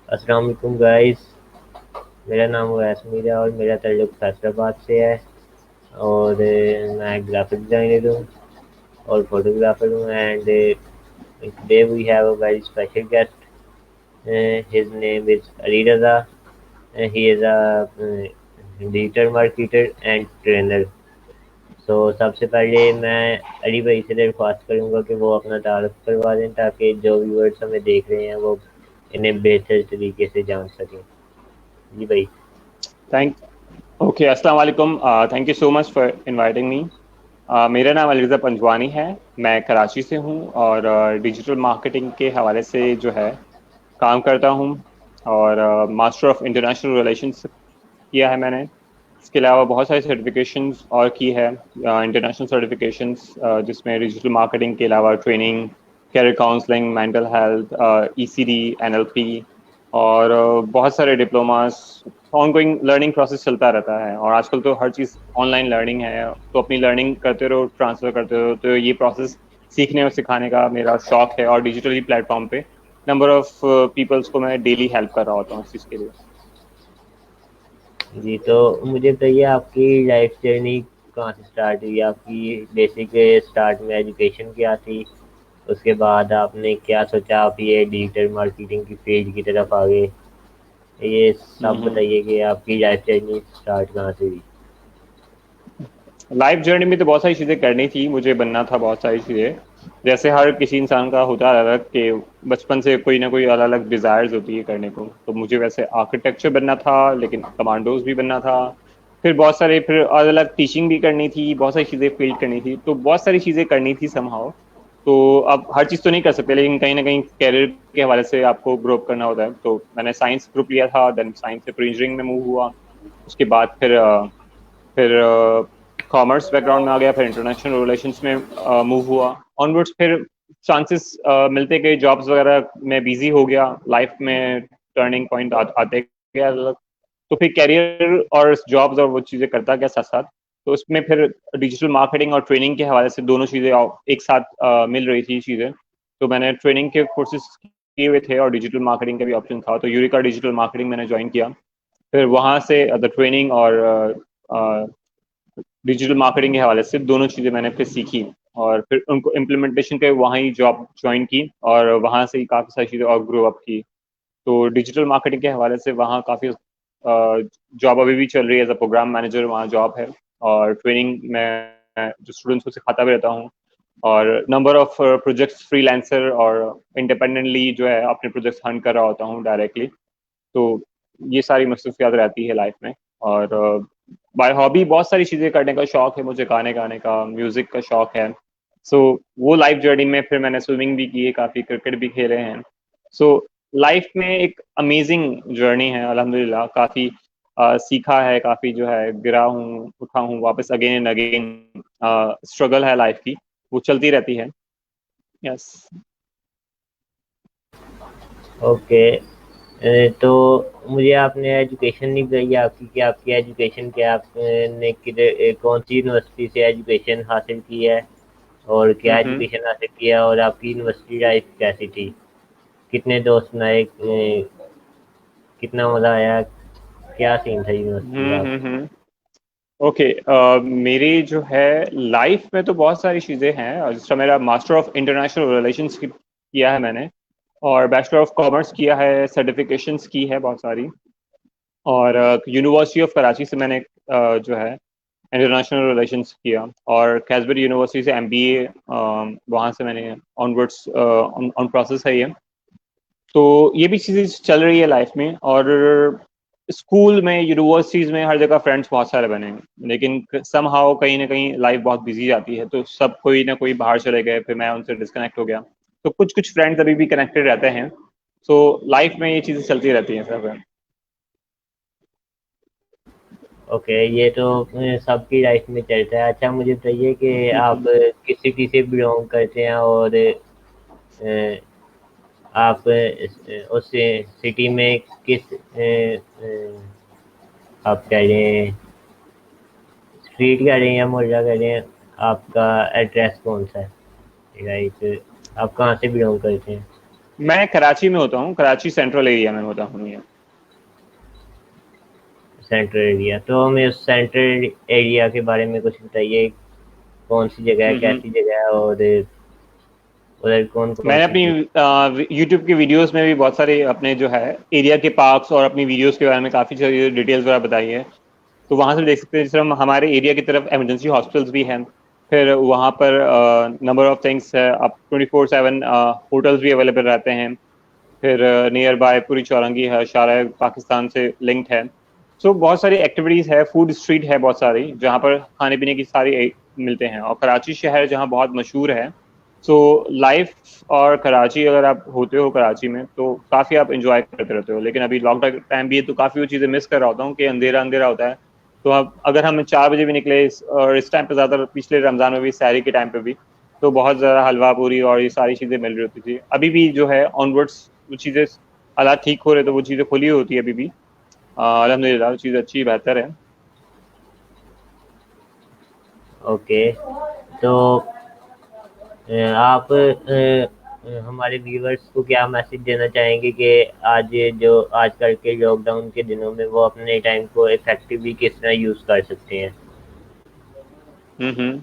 अस्सलाम वालेकुम गाइस। मेरा नाम वैसमीर है और मेरा ताल्लुक फैसलाबाद से है। और मैं ग्राफिक डिज़ाइनर हूँ और फोटोग्राफर हूँ। And today we have a very special guest. His name is Ali Raza. He is a digital marketer and trainer. तो सबसे पहले मैं अली भाई से दरख्वास्त करूँगा कि वो अपना तारुफ करवा दें ताकि जो व्यूअर्स हमें देख रहे हैं वो इन्हें बेहतर तरीके से जान सकें। जी भाई। थैंक ओके अस्सलाम वालेकुम। Thank you so much for inviting me. मेरा नाम अलीरज़ा पंजवानी है। मैं कराची से हूँ और डिजिटल मार्केटिंग के हवाले से जो है काम करता हूँ। और मास्टर ऑफ इंटरनेशनल रिलेशंस किया है मैंने। इसके अलावा बहुत सारी सर्टिफिकेशंस और की है, इंटरनेशनल सर्टिफिकेशंस, जिसमें डिजिटल मार्केटिंग के अलावा training, career counselling, mental health, ECD, NLP और बहुत सारे डिप्लोमास। ऑनगोइंग लर्निंग प्रोसेस चलता रहता है और आजकल तो हर चीज़ ऑनलाइन लर्निंग है, तो अपनी लर्निंग करते रहो, ट्रांसफ़र करते रहो। तो ये प्रोसेस सीखने और सिखाने का मेरा शौक है और डिजिटली प्लेटफॉर्म पे नंबर ऑफ पीपल्स को मैं डेली हेल्प कर रहा होता हूँ इस चीज़ के लिए। जी, तो मुझे बताइए आपकी लाइफ जर्नी कहाँ से स्टार्ट हुई? आपकी बेसिक स्टार्ट में एजुकेशन क्या थी? उसके बाद आपने क्या सोचा आप ये डिजिटल मार्केटिंग की फील्ड की तरफ आ गए? ये सब हम्म। बताइए कि आपकी लाइफ जर्नी स्टार्ट कहाँ से हुई? लाइफ जर्नी में तो बहुत सारी चीज़ें करनी थी, मुझे बनना था बहुत सारी चीज़ें। जैसे हर किसी इंसान का होता है अलग कि बचपन से कोई ना कोई अलग अलग डिज़ायर्स होती है करने को। तो मुझे वैसे आर्किटेक्चर बनना था, लेकिन कमांडोज भी बनना था। फिर बहुत सारे, फिर अलग अलग टीचिंग भी करनी थी, बहुत सारी चीज़ें फील्ड करनी थी, तो बहुत सारी चीज़ें करनी थी समहाउ। तो अब हर चीज़ तो नहीं कर सकते, लेकिन कहीं ना कहीं कैरियर के हवाले से आपको ग्रो अप करना होता है। तो मैंने साइंस ग्रुप लिया था, देन साइंस से फिर इंजीनियरिंग में मूव हुआ। उसके बाद फिर कॉमर्स बैकग्राउंड में आ गया, फिर इंटरनेशनल रिलेशंस में मूव हुआ। ऑनवर्ड्स फिर चांसेस मिलते गए, जॉब्स वगैरह में बिजी हो गया, लाइफ में टर्निंग पॉइंट आते गया अलग। तो फिर कैरियर और जॉब्स और वो चीज़ें करता गया साथ साथ। तो उसमें फिर डिजिटल मार्केटिंग और ट्रेनिंग के हवाले से दोनों चीज़ें एक साथ मिल रही थी चीज़ें। तो मैंने ट्रेनिंग के कोर्सेज किए हुए थे और डिजिटल मार्केटिंग का भी ऑप्शन था, तो यूरिका डिजिटल मार्केटिंग मैंने ज्वाइन किया। फिर वहाँ से द ट्रेनिंग और डिजिटल मार्केटिंग के हवाले से दोनों चीज़ें मैंने फिर सीखी और फिर उनको इम्प्लीमेंटेशन के वहाँ ही जॉब ज्वाइन की और वहाँ से ही काफ़ी सारी चीज़ें और ग्रो अप की। तो डिजिटल मार्केटिंग के हवाले से वहाँ काफ़ी जॉब अभी भी चल रही है, एज अ प्रोग्राम मैनेजर वहाँ जॉब है। और ट्रेनिंग में जो स्टूडेंट्स को सिखाता भी रहता हूँ और नंबर ऑफ प्रोजेक्ट्स फ्रीलांसर और इंडिपेंडेंटली जो है अपने प्रोजेक्ट्स हंट कर रहा होता हूँ डायरेक्टली। तो ये सारी मसरूफियात रहती है लाइफ में। और बाय हॉबी बहुत सारी चीज़ें करने का शौक है मुझे, गाने गाने का, म्यूज़िक का शौक है। सो वो लाइफ जर्नी में फिर मैंने स्विमिंग भी की है, काफ़ी क्रिकेट भी खेले हैं। सो लाइफ में एक अमेजिंग जर्नी है अल्हम्दुलिल्लाह। काफ़ी सीखा है, काफ़ी जो है गिरा हूँ, उठा हूँ, वापस अगेन एंड अगेन स्ट्रगल है लाइफ की, वो चलती रहती है। यस। ओके। तो मुझे आपने एजुकेशन नहीं बताई आपकी कि आपकी एजुकेशन क्या आपने किधर कौन सी यूनिवर्सिटी से एजुकेशन हासिल की है और क्या हम्म। एजुकेशन हासिल किया और आपकी यूनिवर्सिटी लाइफ कैसी थी? कितने दोस्त बनाए? कितना मज़ा आया? क्या सीन था यूनिवर्सिटी का आपका? हम्म। ओके। मेरी जो है लाइफ में तो बहुत सारी चीज़ें हैं, और जिस तरह मेरा मास्टर ऑफ इंटरनेशनल रिलेशंस किया है मैंने, और बैचलर ऑफ कॉमर्स किया है, सर्टिफिकेशंस की है बहुत सारी। और यूनिवर्सिटी ऑफ कराची से मैंने जो है इंटरनेशनल रिलेशंस किया, और कैसबरी यूनिवर्सिटी से एमबीए वहाँ से मैंने ऑनवर्ड्स ऑन प्रोसेस है ये। तो ये भी चीज़ें चल रही है लाइफ में। और स्कूल में, यूनिवर्सिटीज़ में हर जगह फ्रेंड्स बहुत सारे बने हैं, लेकिन समहाउ कहीं ना कहीं लाइफ बहुत बिजी जाती है, तो सब कोई ना कोई बाहर चले गए, फिर मैं उनसे डिस्कनेक्ट हो गया। तो कुछ कुछ फ्रेंड्स अभी भी कनेक्टेड रहते हैं। सो लाइफ में ये चीज़ें चलती रहती हैं सब। ओके, ये तो सबकी लाइफ में चलता है। अच्छा मुझे बताइए कि आप किस सिटी से बिलोंग करते हैं और आप उस सिटी में किस आप कह रहे हैं स्ट्रीट कह रहे हैं या मोहल्ला कह रहे हैं? आपका एड्रेस कौन सा है? राइट। आप कहाँ से बिलोंग करते हैं? मैं कराची में होता हूँ, कराची सेंट्रल एरिया में होता हूँ ये। सेंट्रल एरिया, तो हमें उस सेंट्रल एरिया के बारे में कुछ बताइए, कौन सी जगह है, हम्म। कैसी जगह है, और उधर कौन कौन मैंने सी चीज़। अपनी यूट्यूब की वीडियोस में भी बहुत सारे अपने जो है एरिया के पार्क्स और अपनी वीडियोस के बारे में काफ़ी सारी डिटेल्स वगैरह बताई है। तो वहाँ से देख सकते हैं, जिस तरह हमारे एरिया की तरफ इमरजेंसी हॉस्पिटल्स भी हैं, फिर वहाँ पर नंबर ऑफ थिंग्स है, अब 24/7 होटल्स भी अवेलेबल रहते हैं। फिर नियर बाय पूरी चौरंगी है, शारा पाकिस्तान से लिंक्ड है। सो बहुत सारी एक्टिविटीज़ है, फूड स्ट्रीट है बहुत सारी, जहाँ पर खाने पीने की सारी मिलते हैं। और कराची शहर जहाँ बहुत मशहूर है, सो लाइफ और कराची अगर आप होते हो कराची में तो काफ़ी आप इंजॉय करते रहते हो। लेकिन अभी लॉकडाउन टाइम भी है तो काफ़ी वो चीज़ें मिस कर रहा होता हूँ कि अंधेरा अंधेरा होता है। तो अब अगर हम 4 बजे भी निकले और इस टाइम पे ज़्यादा, पिछले रमज़ान में भी सहरी के टाइम पे भी, तो बहुत ज़्यादा हलवा पूरी और ये सारी चीज़ें मिल रही होती थी। अभी भी जो है ऑनवर्ड्स वो चीज़ें, हालात ठीक हो रहे तो वो चीज़ें खुली होती है अभी भी। अल्हम्दुलिल्लाह वो चीज़ अच्छी बेहतर है। ओके, तो आप हमारे व्यूअर्स को क्या मैसेज देना चाहेंगे कि आज जो आजकल के लॉकडाउन के दिनों में वो अपने टाइम को इफेक्टिवली किस तरह यूज़ कर सकते हैं। हम्म।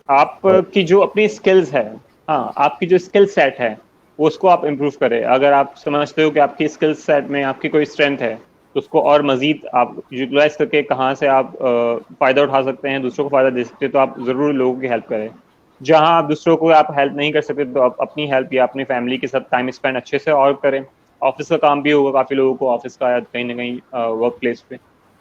आपकी जो अपनी स्किल्स है, हाँ आपकी जो स्किल सेट है वो उसको आप इम्प्रूव करें। अगर आप समझते हो कि आपकी स्किल सेट में आपकी कोई स्ट्रेंथ है तो उसको और मजीद आप यूटिलाइज करके कहाँ से आप फ़ायदा उठा सकते हैं, दूसरों को फ़ायदा दे सकते हैं, तो आप ज़रूर लोगों की हेल्प करें। जहाँ आप दूसरों को आप हेल्प नहीं कर सकते तो आप अपनी हेल्प या अपनी फैमिली के साथ टाइम स्पेंड अच्छे से और करें। ऑफिस का काम भी होगा काफ़ी लोगों को, ऑफिस का या कहीं ना कहीं वर्क प्लेस पे,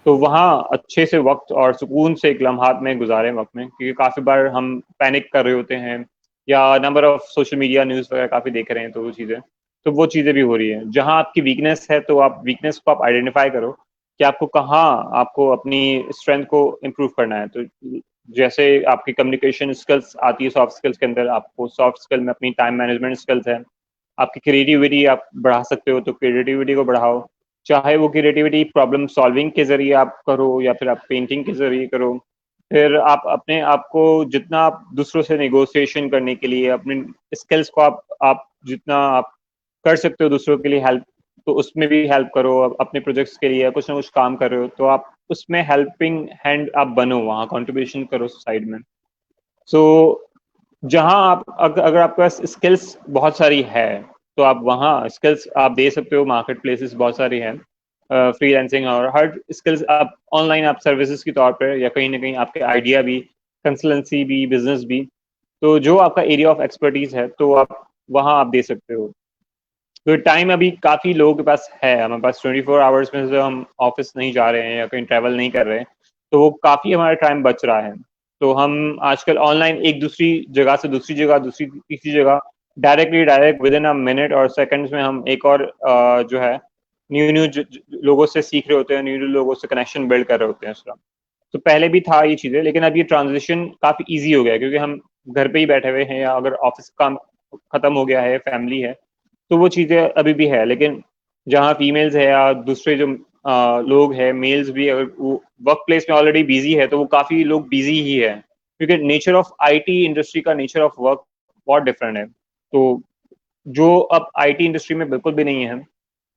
तो वहाँ अच्छे से वक्त और सुकून से एक लम्हात में गुजारें वक्त में, क्योंकि काफ़ी बार हम पैनिक कर रहे होते हैं या number of social media news वगैरह काफ़ी देख रहे हैं, तो वो चीज़ें भी हो रही हैं। जहाँ आपकी वीकनेस है तो आप वीकनेस को आप आइडेंटिफाई करो कि आपको कहाँ आपको अपनी स्ट्रेंथ को इम्प्रूव करना है। तो जैसे आपकी कम्युनिकेशन स्किल्स आती है सॉफ्ट स्किल्स के अंदर, आपको सॉफ्ट स्किल में अपनी टाइम मैनेजमेंट स्किल्स है। आपकी क्रिएटिविटी आप बढ़ा सकते हो तो क्रिएटिविटी को बढ़ाओ, चाहे वो क्रिएटिविटी प्रॉब्लम सॉल्विंग के जरिए आप करो या फिर आप पेंटिंग के जरिए करो। फिर आप अपने आप को जितना आप दूसरों से नेगोशिएशन करने के लिए अपने स्किल्स को आप जितना आप कर सकते हो दूसरों के लिए हेल्प, तो उसमें भी हेल्प करो। अपने प्रोजेक्ट्स के लिए कुछ ना कुछ काम कर रहे हो तो आप उसमें हेल्पिंग हैंड आप बनो, वहाँ कंट्रीब्यूशन करो साइड में। सो जहाँ आप अगर आपके पास स्किल्स बहुत सारी है तो आप वहाँ स्किल्स आप दे सकते हो। मार्केट प्लेसेस बहुत सारी हैं, फ्रीलांसिंग और हर स्किल्स आप ऑनलाइन आप सर्विसेज के तौर पर या कहीं ना कहीं आपके आइडिया भी, कंसल्टेंसी भी, बिजनेस भी, तो जो आपका एरिया ऑफ एक्सपर्टीज है तो आप वहाँ आप दे सकते हो। तो टाइम अभी काफ़ी लोगों के पास है, हमारे पास 24 आवर्स में से हम ऑफिस नहीं जा रहे हैं या कहीं ट्रैवल नहीं कर रहे हैं, तो वो काफ़ी हमारा टाइम बच रहा है। तो हम आजकल ऑनलाइन एक दूसरी जगह से दूसरी जगह, दूसरी तीसरी जगह direct with in a minute और सेकंड्स में हम एक और जो है न्यू न्यू लोगों से सीख रहे होते हैं, न्यू न्यू लोगों से कनेक्शन बिल्ड कर रहे होते हैं। उसका तो पहले भी था ये चीज़ें, लेकिन अब ये ट्रांजिशन काफ़ी ईजी हो गया है क्योंकि हम घर पे ही बैठे हुए हैं या अगर ऑफिस काम खत्म हो गया है, फैमिली है, तो वो चीज़ें अभी भी है। लेकिन जहाँ फीमेल्स है या दूसरे जो लोग हैं, मेल्स भी अगर वो वर्क प्लेस में ऑलरेडी बिजी है तो वो काफ़ी लोग बिजी ही है, क्योंकि नेचर ऑफ आईटी इंडस्ट्री का नेचर ऑफ वर्क बहुत डिफरेंट है। तो जो अब आईटी इंडस्ट्री में बिल्कुल भी नहीं है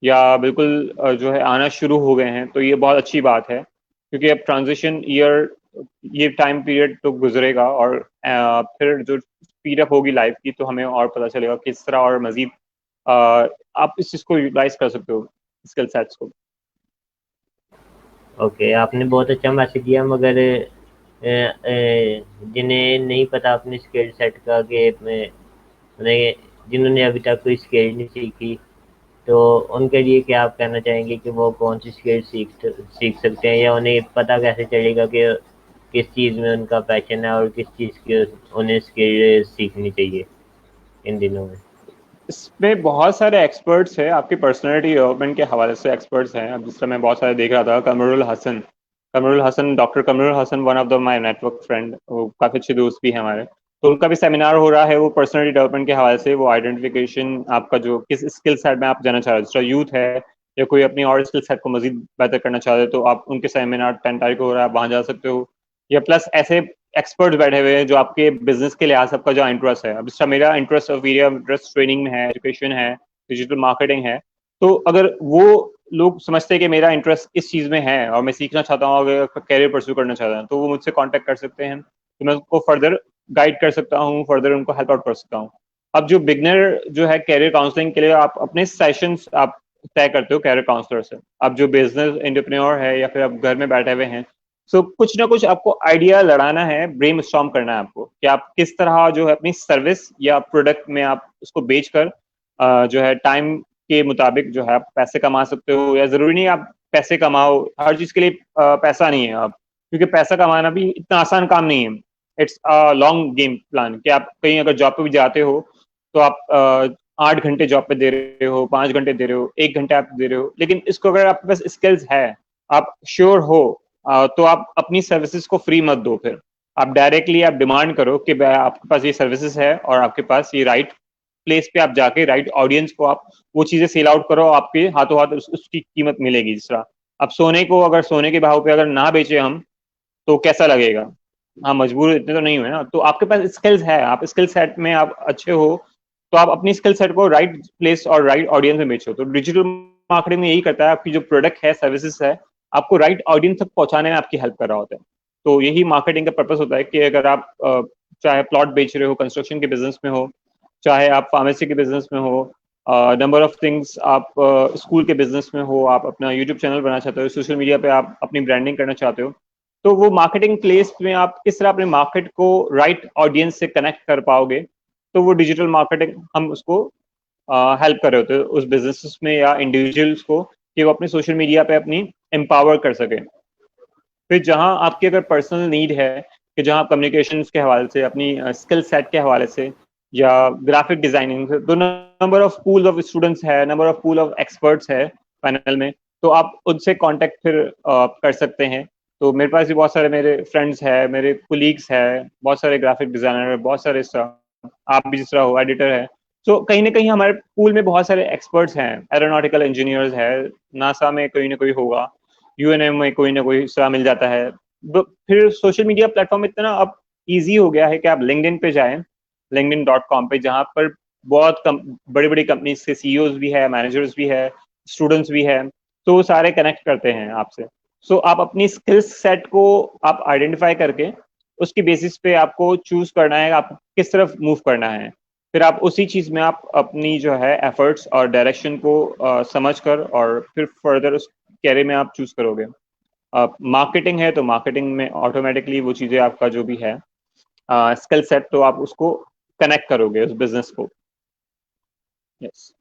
या बिल्कुल जो है आना शुरू हो गए हैं, तो ये बहुत अच्छी बात है क्योंकि अब ट्रांजिशन ईयर, ये टाइम पीरियड तो गुजरेगा और फिर जो स्पीड अप होगी लाइफ की तो हमें और पता चलेगा किस तरह और मजीद आप इस चीज़ को यूटिलाइज कर सकते हो, स्किल सेट्स को। ओके, आपने बहुत अच्छा मैसेज दिया, मगर जिन्हें नहीं पता अपनी स्किल सेट का कि उन्हें, जिन्होंने अभी तक कोई स्किल नहीं सीखी, तो उनके लिए क्या आप कहना चाहेंगे कि वो कौन सी स्किल सीख सकते हैं, या उन्हें पता कैसे चलेगा कि किस चीज़ में उनका पैशन है और किस चीज़ की उन्हें स्किल सीखनी चाहिए इन दिनों में। इसमें बहुत सारे एक्सपर्ट्स हैं, आपकी पर्सनालिटी डेवलपमेंट के हवाले से एक्सपर्ट्स हैं। अब जिस समय बहुत सारे देख रहा था, Qamrul Hasan, doctor Qamrul Hasan, one of the my network friend, वो काफ़ी अच्छे दोस्त भी हैं हमारे। तो उनका भी सेमिनार हो रहा है, वो पर्सनालिटी डेवलपमेंट के हवाले से, वो आइडेंटिफिकेशन आपका जो किस स्किल सेट में आप जाना चाह रहे हो, दूसरा यूथ है या कोई अपनी और स्किल सेट को मजीद बेहतर करना चाह रहे हो, तो आप उनके सेमिनार 10 तारीख को हो रहा है, आप वहाँ जा सकते हो। या प्लस ऐसे एक्सपर्ट्स बैठे हुए हैं जो आपके बिजनेस के लिहाज सबका जो इंटरेस्ट है। अब जैसा मेरा interest of area interest training में है, एजुकेशन है, डिजिटल मार्केटिंग है, तो अगर वो लोग समझते हैं कि मेरा इंटरेस्ट इस चीज़ में है और मैं सीखना चाहता हूँ, अगर करियर परस्यू करना चाहता हूँ, तो वो मुझसे कॉन्टैक्ट कर सकते हैं, तो मैं उनको फर्दर गाइड कर सकता हूँ, फर्दर उनको हेल्प आउट कर सकता हूँ। अब जो बिगनर जो है करियर काउंसलिंग के लिए आप अपने सेशंस आप तय करते हो करियर काउंसलर से। अब जो बिजनेस एंटरप्रेन्योर है या फिर आप घर में बैठे हुए हैं, सो कुछ ना कुछ आपको आइडिया लड़ाना है, ब्रेनस्टॉर्म करना है आपको कि आप किस तरह जो है अपनी सर्विस या प्रोडक्ट में आप उसको बेचकर जो है टाइम के मुताबिक जो है आप पैसे कमा सकते हो, या ज़रूरी नहीं आप पैसे कमाओ, हर चीज़ के लिए पैसा नहीं है अब, क्योंकि पैसा कमाना भी इतना आसान काम नहीं है। It's a long game plan कि आप कहीं अगर जॉब पे भी जाते हो, तो आप 8 घंटे जॉब पे दे रहे हो, 5 घंटे दे रहे हो, 1 घंटे आप दे रहे हो, लेकिन इसको अगर आपके पास स्किल्स है, आप श्योर हो तो आप अपनी सर्विसेज को फ्री मत दो फिर। आप डायरेक्टली आप डिमांड करो कि भाई आपके पास ये सर्विसेज है और आपके पास ये राइट प्लेस पे आप जाके राइट ऑडियंस को आप वो चीज़ें सेल आउट करो, आपके हाथों हाथ उसकी कीमत मिलेगी। जिस तरह अब सोने को अगर सोने के भाव पे अगर ना बेचे हम, तो कैसा लगेगा? हाँ, मजबूर इतने तो नहीं हुए ना, तो आपके पास स्किल्स है, आप स्किल सेट में आप अच्छे हो, तो आप अपनी स्किल सेट को राइट प्लेस और राइट ऑडियंस में बेचो। तो डिजिटल मार्केटिंग में यही करता है, आपकी जो प्रोडक्ट है, सर्विसेज है, आपको राइट ऑडियंस तक पहुंचाने में आपकी हेल्प कर रहा होता है। तो यही मार्केटिंग का पर्पस होता है कि अगर आप चाहे प्लॉट बेच रहे हो, कंस्ट्रक्शन के बिजनेस में हो, चाहे आप फार्मेसी के बिजनेस में हो, नंबर ऑफ थिंग्स आप स्कूल के बिजनेस में हो, आप अपना यूट्यूब चैनल बनाना चाहते हो, सोशल मीडिया पे आप अपनी ब्रांडिंग करना चाहते हो, तो वो मार्केटिंग प्लेस में आप किस तरह अपने मार्केट को राइट ऑडियंस से कनेक्ट कर पाओगे, तो वो डिजिटल मार्केटिंग हम उसको हेल्प कर रहे होते हैं उस बिजनेस में या इंडिविजुअल्स को, कि वो अपने सोशल मीडिया पे अपनी एम्पावर कर सके। फिर जहां आपकी अगर पर्सनल नीड है कि जहां कम्युनिकेशंस के हवाले से, अपनी स्किल सेट के हवाले से, या ग्राफिक डिजाइनिंग से, तो number of pool of students है, number of pool of experts है पैनल में, तो आप उनसे कांटेक्ट फिर कर सकते हैं। तो मेरे पास भी बहुत सारे मेरे फ्रेंड्स हैं, मेरे कुलीग्स हैं, बहुत सारे ग्राफिक डिजाइनर है, बहुत सारे आप भी जिस तरह हो एडिटर है, तो कहीं ना कहीं हमारे पूल में बहुत सारे एक्सपर्ट्स हैं, एरोनॉटिकल इंजीनियर्स है, नासा में कोई ना कोई होगा, यूएनएम में कोई ना कोई हिस्सा मिल जाता है। फिर सोशल मीडिया प्लेटफॉर्म इतना अब ईजी हो गया है कि आप लिंक्डइन पे जाएं, linkedin.com पे, जहाँ पर बहुत बड़ी बड़ी कंपनीज के सीईओज भी है, मैनेजर्स भी है, स्टूडेंट्स भी है, तो वो सारे कनेक्ट करते हैं आपसे। सो आप अपनी स्किल्स सेट को आप आइडेंटिफाई करके उसकी बेसिस पे आपको चूज करना है आप किस तरफ मूव करना है। फिर आप उसी चीज में आप अपनी जो है एफर्ट्स और डायरेक्शन को समझ कर और फिर फर्दर उस कैरियर में आप चूज करोगे। मार्केटिंग है तो मार्केटिंग में ऑटोमेटिकली वो चीज़ें आपका जो भी है स्किल सेट, तो आप उसको कनेक्ट करोगे उस बिजनेस को। यस।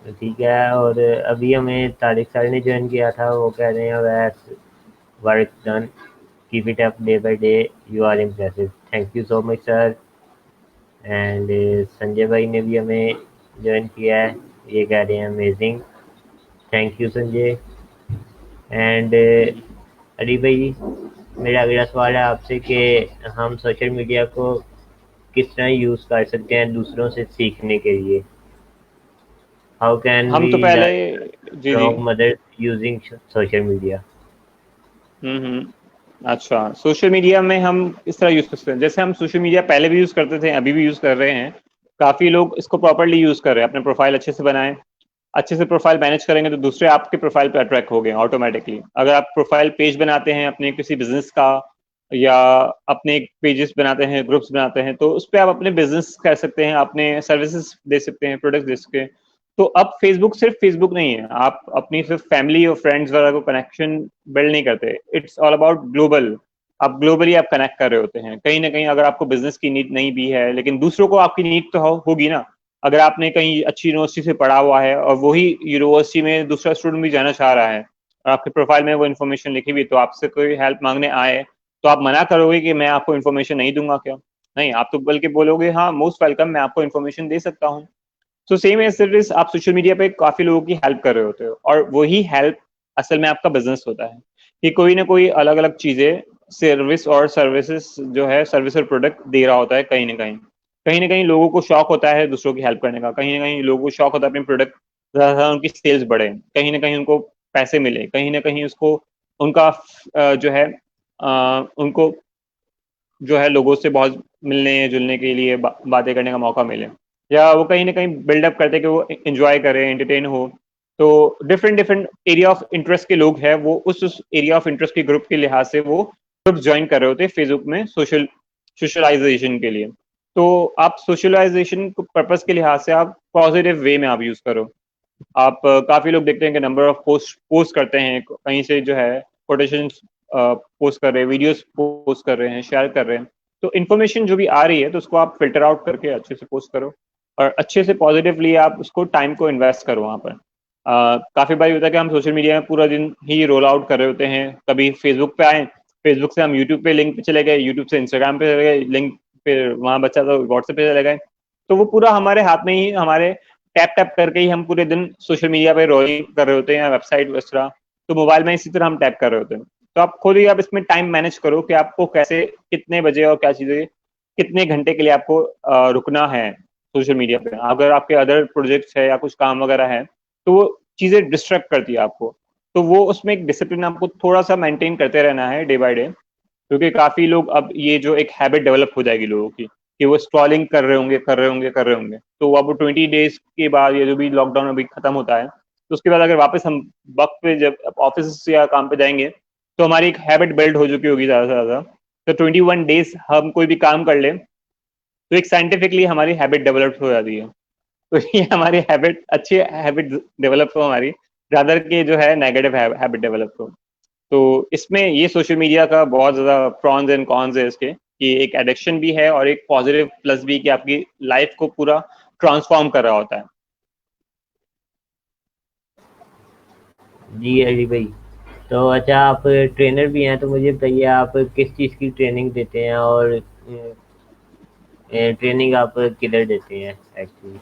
तो ठीक है। और अभी हमें तारिक सर ने ज्वाइन किया था, वो कह रहे हैं was work done, keep it up day by day, you are impressive, thank you so much sir. And Sanjay भाई ने भी हमें ज्वाइन किया है, ये कह रहे हैं amazing, thank you Sanjay. And Ali भाई, मेरा अगला सवाल है आपसे कि हम सोशल मीडिया को किस तरह यूज़ कर सकते हैं दूसरों से सीखने के लिए? हाउ कैन हम वी तो पहले, लर्न जी जी, from mother using social media? अच्छा, सोशल मीडिया में हम इस तरह यूज कर सकते हैं, जैसे हम सोशल मीडिया पहले भी यूज करते थे, अभी भी यूज कर रहे हैं, काफी लोग इसको प्रॉपरली यूज कर रहे हैं, अपने प्रोफाइल अच्छे से बनाएं, अच्छे से प्रोफाइल मैनेज करेंगे तो दूसरे आपके प्रोफाइल पे अट्रैक्ट हो गए ऑटोमेटिकली। अगर आप प्रोफाइल पेज बनाते हैं अपने किसी बिजनेस का, या अपने पेजेस बनाते हैं, ग्रुप्स बनाते हैं, तो उस पर आप अपने बिजनेस कर सकते हैं, अपने सर्विसेज दे सकते हैं, प्रोडक्ट दे सकते हैं। तो अब फेसबुक सिर्फ फेसबुक नहीं है, आप अपनी सिर्फ फैमिली और फ्रेंड्स वगैरह को कनेक्शन बिल्ड नहीं करते, इट्स ऑल अबाउट ग्लोबल। आप ग्लोबली आप कनेक्ट कर रहे होते हैं कहीं ना कहीं। अगर आपको बिजनेस की नीड नहीं भी है, लेकिन दूसरों को आपकी नीड तो होगी ना। अगर आपने कहीं अच्छी यूनिवर्सिटी से पढ़ा हुआ है और वही यूनिवर्सिटी में दूसरा स्टूडेंट भी जाना चाह रहा है, और आपके प्रोफाइल में वो इन्फॉर्मेशन लिखी हुई, तो आपसे कोई हेल्प मांगने आए, तो आप मना करोगे कि मैं आपको इन्फॉर्मेशन नहीं दूंगा क्या? नहीं, आप तो बल्कि बोलोगे हाँ मोस्ट वेलकम, मैं आपको इन्फॉर्मेशन दे सकता हूँ। So same as it is, आप सोशल मीडिया पे काफी लोगों की हेल्प कर रहे होते हो, और वही हेल्प असल में आपका बिजनेस होता है, कि कोई ना कोई अलग अलग चीजें, सर्विस और सर्विसेज जो है, सर्विस और प्रोडक्ट दे रहा होता है कहीं ना कहीं। कहीं ना कहीं लोगों को शौक होता है दूसरों की हेल्प करने का, कहीं ना कहीं लोगों को शौक होता है अपने प्रोडक्ट ज्यादा उनकी सेल्स बढ़े, कहीं ना कहीं उनको पैसे मिले, कहीं ना कहीं उसको उनका जो है उनको जो है लोगों से बहुत मिलने जुलने के लिए बातें करने का मौका मिले। या वो कहीं ना कहीं बिल्डअप करते हैं कि वो एंजॉय करें, एंटरटेन हो। तो different different area of interest के लोग हैं, वो उस एरिया ऑफ इंटरेस्ट के ग्रुप के लिहाज से वो ग्रुप ज्वाइन कर रहे होते हैं फेसबुक में सोशलाइजेशन के लिए। तो आप सोशलाइजेशन पर्पज के लिहाज से आप पॉजिटिव वे में आप यूज करो। आप काफी लोग देखते हैं कि नंबर ऑफ पोस्ट करते हैं, कहीं से जो है कोटेशन पोस्ट कर रहे हैं, वीडियोस पोस्ट कर रहे हैं, शेयर कर रहे हैं। तो इन्फॉर्मेशन जो भी आ रही है तो उसको आप फिल्टर आउट करके अच्छे से पोस्ट करो, और अच्छे से पॉजिटिवली आप उसको टाइम को इन्वेस्ट करो वहाँ पर। काफी बार होता है कि हम सोशल मीडिया में पूरा दिन ही रोल आउट कर रहे होते हैं, कभी फेसबुक पे आए, फेसबुक से हम यूट्यूब पे लिंक पे चले गए, यूट्यूब से इंस्टाग्राम पे चले गए लिंक, फिर वहां बच्चा तो व्हाट्सएप पे चले गए। तो वो पूरा हमारे हाथ में ही, हमारे टैप टैप करके ही हम पूरे दिन सोशल मीडिया पे रोलिंग कर रहे होते हैं, वेबसाइट वगैरह। तो मोबाइल में इसी तरह हम टैप कर रहे होते हैं। तो आप खुद ही आप इसमें टाइम मैनेज करो कि आपको कैसे, कितने बजे और क्या चीजें, कितने घंटे के लिए आपको रुकना है सोशल मीडिया पे। अगर आपके अदर प्रोजेक्ट्स है या कुछ काम वगैरह है तो वो चीजें डिस्ट्रैक्ट करती है आपको। तो वो उसमें एक डिसिप्लिन आपको थोड़ा सा मेंटेन करते रहना है डे बाय डे, क्योंकि काफी लोग अब ये जो एक हैबिट डेवलप हो जाएगी लोगों की कि वो स्क्रॉलिंग कर रहे होंगे कर रहे होंगे कर रहे होंगे। तो अब 20 डेज के बाद, ये जो भी लॉकडाउन अभी खत्म होता है, तो उसके बाद अगर वापस हम वक्त पे जब ऑफिस या काम पे जाएंगे तो हमारी एक हैबिट बिल्ड हो चुकी होगी ज्यादा से ज्यादा। तो 21 डेज हम कोई भी काम कर ले तो एक साइंटिफिकली हमारी हैबिट डेवलप हो जाती है। तो ये हमारी हैबिट, अच्छी हैबिट डेवलप हो हमारी, रादर के जो है नेगेटिव हैबिट डेवलप हो। तो इसमें ये सोशल मीडिया का बहुत ज्यादा प्रॉन्स एंड कॉन्स है इसके, कि एक एडिक्शन भी है और एक पॉजिटिव प्लस भी, कि आपकी लाइफ को पूरा ट्रांसफॉर्म कर रहा होता है। जी अली भाई। तो अच्छा, आप ट्रेनर भी हैं, तो मुझे बताइए आप किस चीज़ की ट्रेनिंग देते हैं, और ट्रेनिंग आप किधर देते हैं एक्चुअली?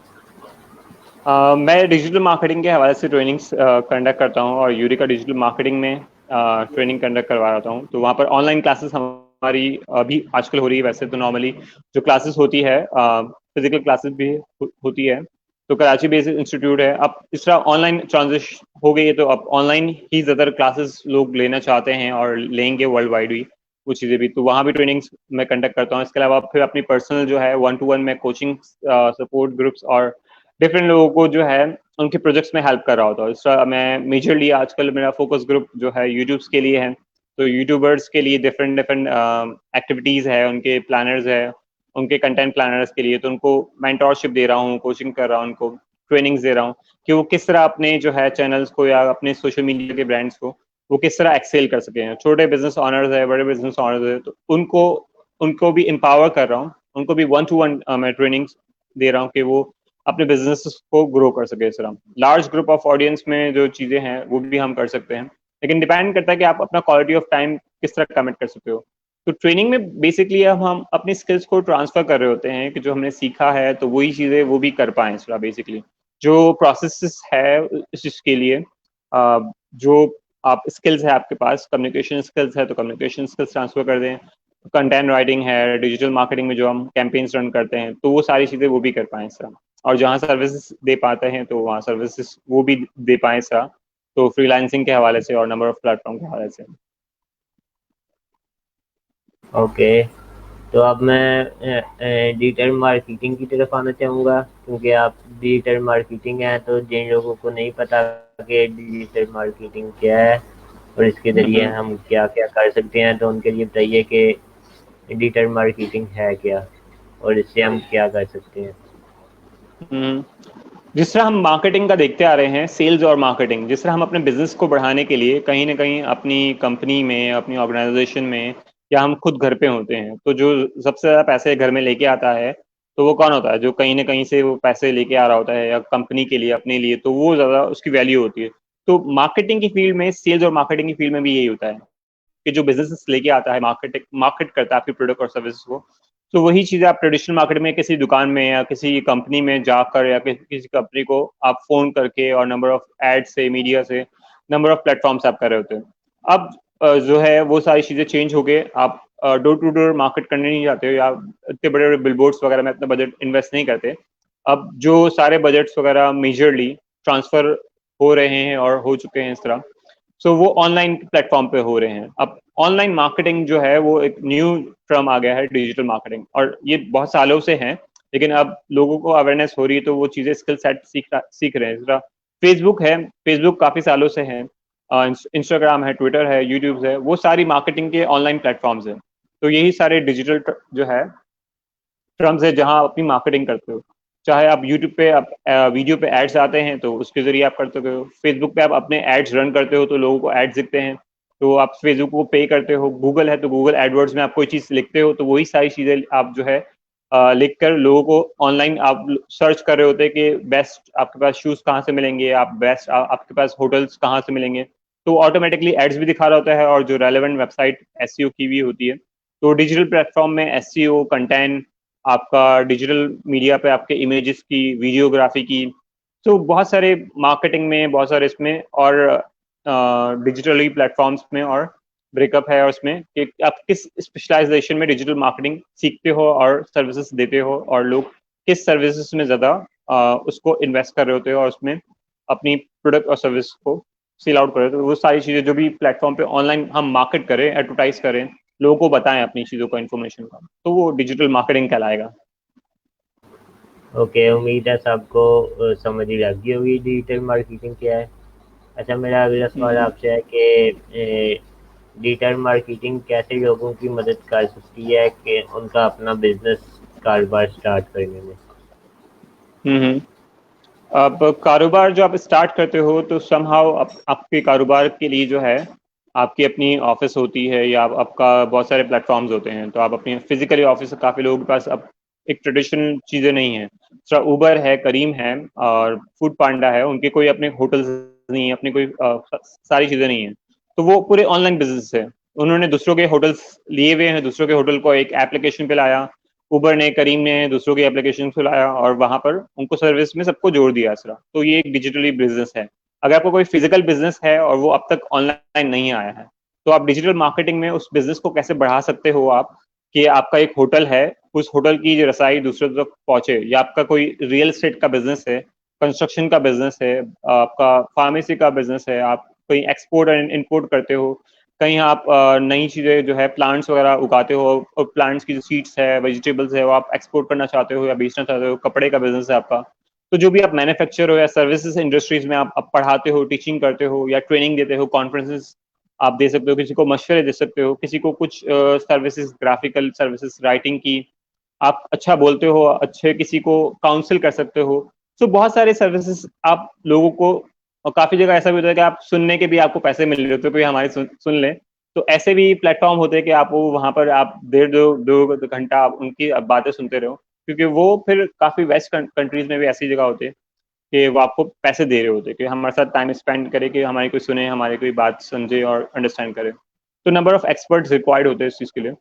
मैं डिजिटल मार्केटिंग के हवाले से ट्रेनिंग्स कंडक्ट करता हूँ, और यूरिका डिजिटल मार्केटिंग में ट्रेनिंग कंडक्ट करवा रहा हूँ। तो वहाँ पर ऑनलाइन क्लासेस हमारी अभी आजकल हो रही है। वैसे तो नॉर्मली जो क्लासेस होती है, फिजिकल क्लासेस भी होती है। तो कराची बेस्ड इंस्टीट्यूट है। अब इस तरह ऑनलाइन ट्रांजिशन हो गई है, तो अब ऑनलाइन ही ज़्यादातर क्लासेस लोग लेना चाहते हैं और लेंगे वर्ल्ड वाइड भी वो चीज़ें भी। तो वहाँ भी ट्रेनिंग्स मैं कंडक्ट करता हूँ। इसके अलावा फिर अपनी पर्सनल जो है 1-to-1 में कोचिंग सपोर्ट ग्रुप्स और डिफरेंट लोगों को जो है उनके प्रोजेक्ट्स में हेल्प कर रहा होता हूँ। इस तरह मैं मेजरली आजकल मेरा फोकस ग्रुप जो है यूट्यूब्स के लिए है। तो यूट्यूबर्स के लिए डिफरेंट डिफरेंट एक्टिविटीज़ है, उनके प्लानर्स है, उनके कंटेंट प्लानर्स के लिए। तो उनको मेंटोरशिप दे रहा हूँ, कोचिंग कर रहा हूँ, उनको ट्रेनिंग्स दे रहा हूँ कि वो किस तरह अपने जो है चैनल्स को या अपने सोशल मीडिया के ब्रांड्स को वो किस तरह एक्सेल कर सके हैं। छोटे बिजनेस ऑनर्स है, बड़े बिजनेस ऑनर्स है, तो उनको उनको भी एम्पावर कर रहा हूँ। उनको भी 1-to-1 मैं ट्रेनिंग्स दे रहा हूँ कि वो अपने बिजनेस को ग्रो कर सके। इस तरह लार्ज ग्रुप ऑफ ऑडियंस में जो चीजें हैं वो भी हम कर सकते हैं, लेकिन डिपेंड करता है कि आप अपना क्वालिटी ऑफ टाइम किस तरह कमिट कर सकते हो। तो ट्रेनिंग में बेसिकली अब हम अपनी स्किल्स को ट्रांसफर कर रहे होते हैं कि जो हमने सीखा है तो वही चीजें वो भी कर पाए। इस तरह बेसिकली जो प्रोसेस है इस चीज के लिए, जो आप स्किल्स है आपके पास, कम्युनिकेशन स्किल्स है तो कम्युनिकेशन स्किल्स ट्रांसफर कर दें। कंटेंट राइटिंग है, डिजिटल मार्केटिंग में जो हम कैंपेन्स रन करते हैं तो वो सारी चीजें वो भी कर पाए इस तरह। और जहाँ सर्विसेज दे पाते हैं तो वहाँ सर्विसेज वो भी दे पाए इस तरह। तो फ्रीलांसिंग के हवाले से और नंबर ऑफ प्लेटफॉर्म के हवाले से। ओके। तो अब मैं डिजिटल मार्केटिंग की तरफ आना चाहूँगा, क्योंकि आप डिजिटल मार्केटिंग हैं, तो जिन लोगों को नहीं पता कि डिजिटल मार्केटिंग क्या है और इसके ज़रिए हम्म हम क्या-क्या कर सकते हैं, तो उनके लिए बताइए कि डिजिटल मार्केटिंग है क्या और इससे हम क्या कर सकते हैं? हम्म जिस तरह हम मार्केटिंग का देखते आ रहे हैं, सेल्स और मार्केटिंग, जिस तरह हम अपने बिजनेस को बढ़ाने के लिए कहीं ना कहीं अपनी कंपनी में, अपनी ऑर्गेनाइजेशन में, या हम खुद घर पे होते हैं, तो जो सबसे ज्यादा पैसे घर में लेके आता है तो वो कौन होता है? जो कहीं ना कहीं से वो पैसे लेके आ रहा होता है, या कंपनी के लिए, अपने लिए, तो वो ज्यादा उसकी वैल्यू होती है। तो मार्केटिंग की फील्ड में, सेल्स और मार्केटिंग की फील्ड में भी यही होता है कि जो बिजनेस लेके आता है, मार्केट करता है आपकी प्रोडक्ट और सर्विस को। तो वही चीज़ आप ट्रेडिशनल मार्केट में किसी दुकान में या किसी कंपनी में जाकर, या किसी कंपनी को आप फोन करके और नंबर ऑफ एड से, मीडिया से, नंबर ऑफ प्लेटफॉर्म से आप कर रहे होते हैं। अब जो है वो सारी चीज़ें चेंज हो गए। आप डोर टू डोर मार्केट करने नहीं जाते हो, या इतने बड़े बड़े बिलबोर्ड्स वगैरह में अपना बजट इन्वेस्ट नहीं करते। अब जो सारे बजट्स वगैरह मेजरली ट्रांसफर हो रहे हैं और हो चुके हैं इस तरह। सो वो ऑनलाइन प्लेटफॉर्म पे हो रहे हैं। अब ऑनलाइन मार्केटिंग जो है वो एक न्यू टर्म आ गया है, डिजिटल मार्केटिंग, और ये बहुत सालों से है। लेकिन अब लोगों को अवेयरनेस हो रही है तो वो चीज़ें स्किल सेट सीख रहे हैं। फेसबुक है, फेसबुक काफ़ी सालों से है, इंस्टाग्राम है, ट्विटर है, यूट्यूब है, वो सारी मार्केटिंग के ऑनलाइन प्लेटफॉर्म्स हैं। तो यही सारे डिजिटल जो है टर्म्स है जहां आप अपनी मार्केटिंग करते हो। चाहे आप यूट्यूब पे आप वीडियो पे एड्स आते हैं तो उसके जरिए आप कर सकते हो, फेसबुक पे आप अपने एड्स रन करते हो तो लोगों को एड्स दिखते हैं, तो आप फेसबुक को पे करते हो, गूगल है तो गूगल एडवर्ड्स में आप कोई चीज़ लिखते हो तो वही सारी चीज़ें आप जो है लिख कर लोगों को ऑनलाइन आप सर्च कर रहे होते हैं कि बेस्ट आपके पास शूज़ कहाँ से मिलेंगे, आप बेस्ट आपके पास होटल्स कहाँ से मिलेंगे, तो ऑटोमेटिकली एड्स भी दिखा रहा होता है और जो रेलेवेंट वेबसाइट एसईओ की भी होती है। तो डिजिटल प्लेटफॉर्म में एसईओ कंटेंट, आपका डिजिटल मीडिया पे आपके इमेजेस की, वीडियोग्राफी की, तो बहुत सारे मार्केटिंग में, बहुत सारे इसमें और डिजिटली प्लेटफॉर्म्स में और ब्रेकअप है और उसमें कि आप किस स्पेशलाइजेशन में डिजिटल मार्केटिंग सीखते हो और सर्विसेज देते हो और लोग किस सर्विसेज में ज़्यादा उसको इन्वेस्ट कर रहे होते हो और उसमें अपनी प्रोडक्ट और सर्विस को सेल आउट करें। तो वो सारी चीज़ें जो भी प्लेटफॉर्म पे ऑनलाइन हम मार्केट करें, एडवर्टाइज करें, लोगों को बताएं अपनी चीज़ों का, इन्फॉर्मेशन का, तो वो डिजिटल मार्केटिंग कहलाएगा। ओके, उम्मीद है सबको समझ ही लग गई होगी डिजिटल मार्केटिंग क्या है। अच्छा, मेरा अगला सवाल हम्म आपसे है कि डिजिटल मार्केटिंग कैसे लोगों की मदद कर सकती है कि उनका अपना बिजनेस कारोबार स्टार्ट करने में। हम्म। अब कारोबार जो आप स्टार्ट करते हो तो समहाउ आपके कारोबार के लिए जो है आपकी अपनी ऑफिस होती है या आपका बहुत सारे प्लेटफॉर्म्स होते हैं, तो आप अपनी फिजिकली ऑफिस, काफ़ी लोगों के पास अब एक ट्रेडिशनल चीज़ें नहीं है। उबर है, करीम है और फूड पांडा है, उनके कोई अपने होटल्स नहीं है, अपनी कोई सारी चीज़ें नहीं है, तो वो पूरे ऑनलाइन बिजनेस है। उन्होंने दूसरों के होटल्स लिए हुए हैं, दूसरों के होटल को एक एप्लीकेशन पे लाया, उबर ने, करीम ने दूसरों की एप्लीकेशन खुलाया और वहां पर उनको सर्विस में सबको जोड़ दिया असरा, तो ये एक डिजिटली बिजनेस है। अगर आपको कोई फिजिकल बिजनेस है और वो अब तक ऑनलाइन नहीं आया है, तो आप डिजिटल मार्केटिंग में उस बिजनेस को कैसे बढ़ा सकते हो आप, कि आपका एक होटल है, उस होटल की जो रसाई दूसरे तक पहुंचे, या आपका कोई रियल एस्टेट का बिजनेस है, कंस्ट्रक्शन का बिजनेस है, आपका फार्मेसी का बिजनेस है, आप कहीं एक्सपोर्ट एंड इम्पोर्ट करते हो, कहीं आप नई चीज़ें जो है प्लांट्स वगैरह उगाते हो और प्लांट्स की जो सीड्स है, वेजिटेबल्स है, वो आप एक्सपोर्ट करना चाहते हो या बेचना चाहते हो, कपड़े का बिजनेस है आपका, तो जो भी आप मैन्युफैक्चर हो या सर्विसेज इंडस्ट्रीज में आप पढ़ाते हो, टीचिंग करते हो या ट्रेनिंग देते हो, कॉन्फ्रेंसेस आप दे सकते हो, किसी को मशवरे दे सकते हो, किसी को कुछ सर्विसेज, ग्राफिकल सर्विसेज, राइटिंग की, आप अच्छा बोलते हो, अच्छे किसी को काउंसिल कर सकते हो। तो बहुत सारे सर्विसेज आप लोगों को, और काफी जगह ऐसा भी होता है कि आप सुनने के भी आपको पैसे मिल रहे होते हैं, कोई हमारी सुन ले, तो ऐसे भी प्लेटफॉर्म होते हैं कि आप वो वहां पर आप डेढ़ दो दो घंटा आप उनकी बातें सुनते रहो, क्योंकि वो फिर काफी वेस्ट कंट्रीज में भी ऐसी जगह होती है कि वो आपको पैसे दे रहे होते हैं कि हमारे साथ टाइम स्पेंड करे, कि हमारी कोई सुने, हमारी कोई बात समझे और अंडरस्टैंड करे। तो नंबर ऑफ एक्सपर्ट्स रिक्वायर्ड होते हैं इस चीज़ के लिए।